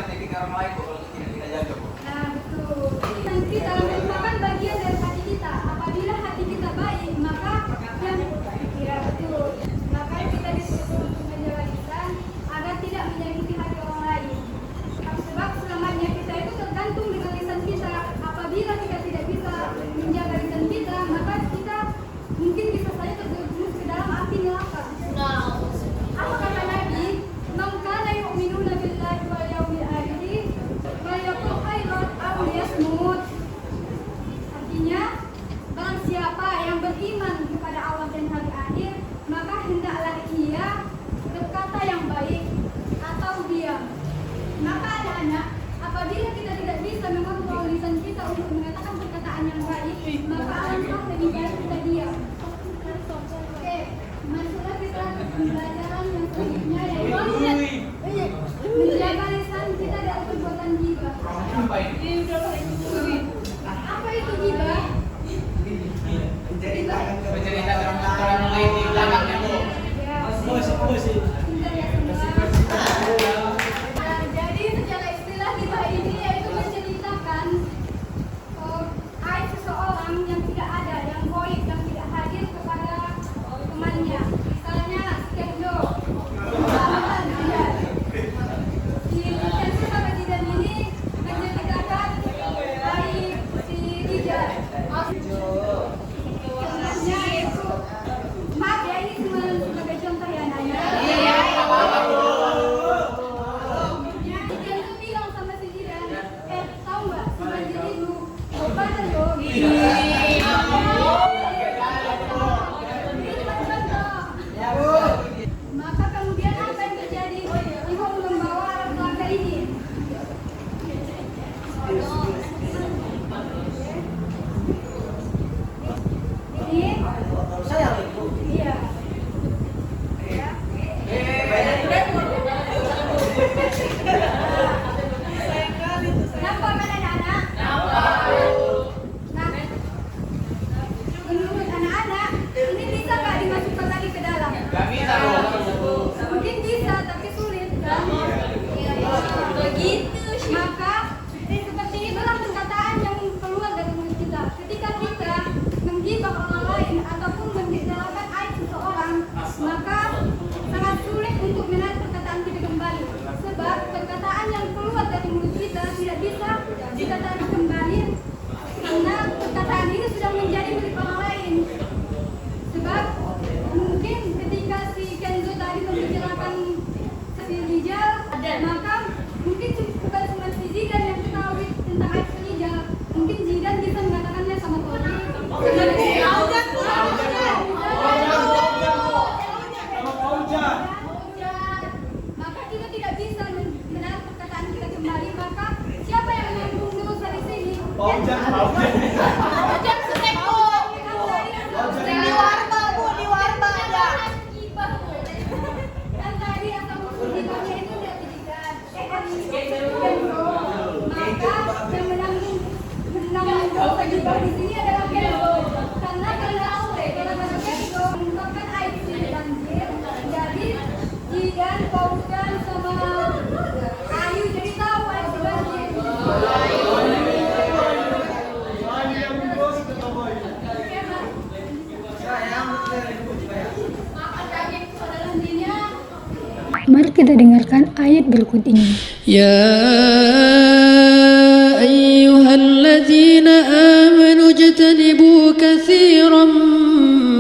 menyakiti orang lain kalau tidak kita jaga. Nah, betul. Dan kita merupakan bagian dari hati kita. Apabila hati kita baik, maka yang betul. Maka kita disuruh untuk menjaga lisan agar tidak menyakiti hati orang lain. Sebab selamanya kita itu tergantung dengan lisan kita. Apabila kita tidak bisa menjaga lisan kita, maka kita mungkin bisa saja terjerumus ke dalam api neraka. Apa kata Nabi? Man kana yu'minuna billahi wal yawmil akhir falyaqul khairan aw liyasmut. Artinya, barang siapa yang beriman kepada Allah dan hari akhir, maka hendaklah ia berkata yang baik atau diam. Maka anak-anak, apabila kita tidak bisa mengontrol lisan kita untuk mengatakan perkataan yang baik, maka alangkah lebih baik kita diam. Oke, masuklah kita ke pembelajaran yang selanjutnya, yaitu menjaga lisan kita dari perbuatan ghibah. Apa itu ghibah? Menceritakan orang lain di belakangnya, Bu. Jadi secara istilah ghibah ini yaitu menceritakan aib seseorang yang tidak ada, yang goib, yang tidak hadir kepada temannya. Misalnya Skendo. Si Kenzo sama Zidan ini menceritakan aib si Rijal. Contohnya itu, maaf ya, ini cuma sebagai contoh ya Naya. Kenzo bilang sama si Zidan, tahu nggak si Banjir itu obat loh. Maka kemudian apa yang terjadi? Ibu membawa alat keluarga ini. Ini? Iya. Nampak kan anak-anak? Nah, menurut anak-anak, ini bisa nggak dimasukkan lagi ke dalam? Gak bisa, Bu. Mungkin bisa, tapi sulit kan? Begitu. Maka seperti itulah perkataan yang keluar dari mulut kita. Ketika kita menggibah orang lain ataupun membicarakan aib seseorang, maka sangat sulit untuk menarik perkataan kita kembali. Sebab perkataan yang keluar dari mulut kita tidak bisa kita tarik kembali, karena perkataan ini sudah menjadi milik orang lain. Sebab mungkin ketika si Kenzo tadi membicarakan si Rijal, maka mungkin bukan cuma si Zidan yang ketahui tentang aib si Rijal. Mungkin Zidan bisa mengatakannya sama Tony. Maka kita tidak bisa menarik perkataan kita kembali. Maka siapa yang menanggung dosa di sini? Di warba ya. Kan tadi asal usul ghibahnya itu dia Zidan. Maka yang menanggung dosa ghibah di sini adalah Kenzo. Karena Kenzo mengungkapkan aib si Banjir. Jadi Zidan, Fauzan sama Ayu jadi tahu aib si Banjir. Mari kita dengarkan ayat berikut ini. يا أيها الذين آمنوا اجتنبوا كثيرا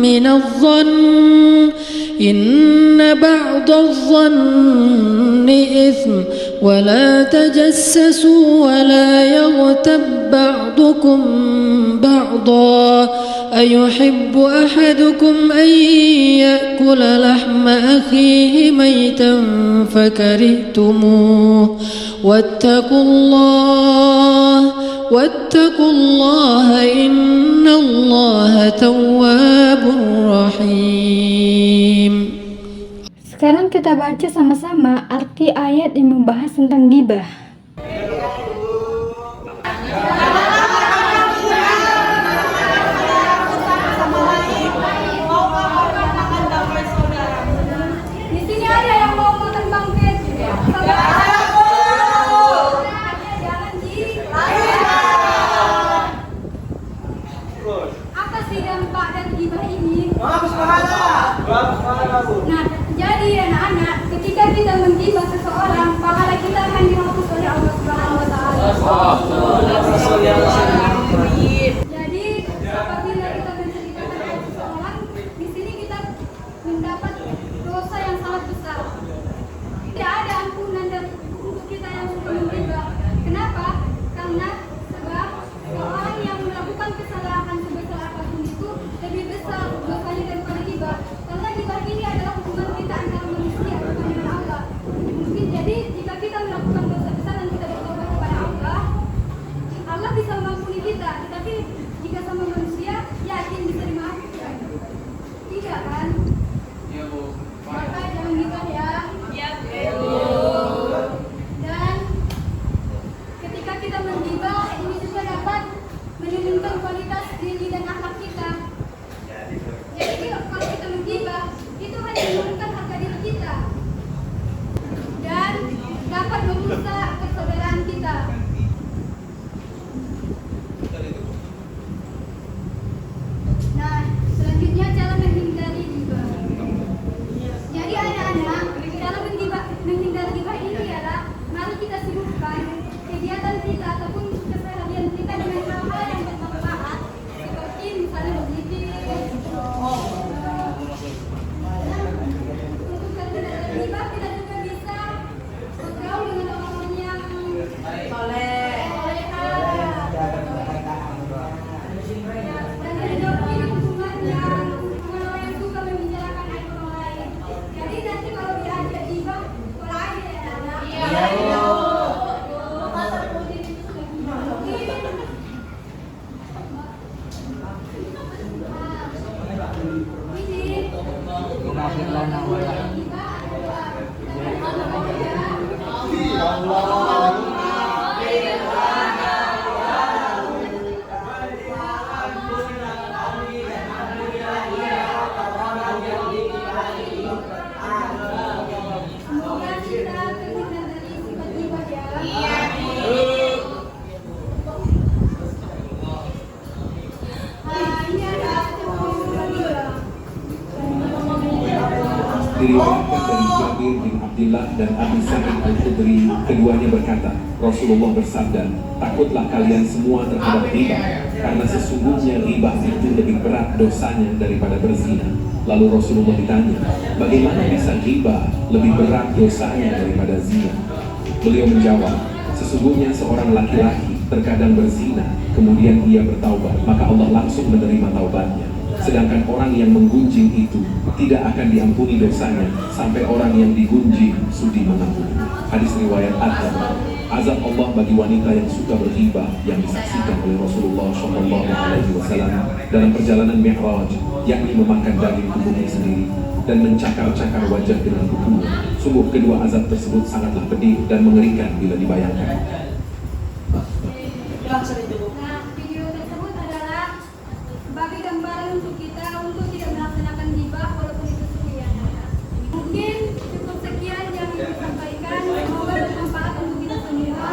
من الظن إن بعض الظن إثم ولا تجسسوا ولا يغتب بعضكم بعضا أيحب أحدكم أن يأكل لحم أخيه ميتا فكرهتموه واتقوا الله إن الله تواب رحيم. Sekarang kita baca sama-sama arti ayat yang membahas tentang ghibah. Di sini ada yang mau makan bangkit. merusak persaudaraan kita. Nah, selanjutnya cara menghindari ghibah. Jadi anak-anak, cara menghindari ghibah ini adalah mari kita sibukkan kegiatan kita ataupun keseharian kita dengan hal-hal yang bermanfaat seperti misalnya berzikir. Untuk terhindar dari ghibah kita juga bisa bergaul dengan orang-orang yang dan menjauhi hubungan yang orang yang suka membicarakan aib orang lain. Jadi nanti kalau diajak ghibah, pola aja ya anak. Semoga kita terhindar dari sifat ghibah ya. Ini ada ghibah. Diriwayatkan dari Jabir bin Abdullah dan Abi Sa'id Al-Khudri, keduanya berkata, Rasulullah bersabda, takutlah kalian semua terhadap ghibah, karena sesungguhnya ghibah itu lebih berat dosanya daripada berzina. Lalu Rasulullah ditanya, bagaimana bisa ghibah lebih berat dosanya daripada zina? Beliau menjawab, sesungguhnya seorang laki-laki terkadang berzina, kemudian ia bertaubat, maka Allah langsung menerima taubatnya. Sedangkan orang yang menggunjing itu tidak akan diampuni dosanya sampai orang yang digunjing sudi mengampuni. Hadis riwayat At-Tirmidzi. Azab Allah bagi wanita yang suka berghibah yang disaksikan oleh Rasulullah SAW dalam perjalanan Mi'raj, yakni memakan daging tubuhnya sendiri dan mencakar-cakar wajah dengan kukunya. Sungguh kedua azab tersebut sangatlah pedih dan mengerikan bila dibayangkan. Nah, video tersebut adalah sebagai gambaran untuk kita untuk tidak melaksanakan ghibah walaupun itu sekian. Mungkin cukup sekian yang disampaikan. Semoga bermanfaat untuk kita semua.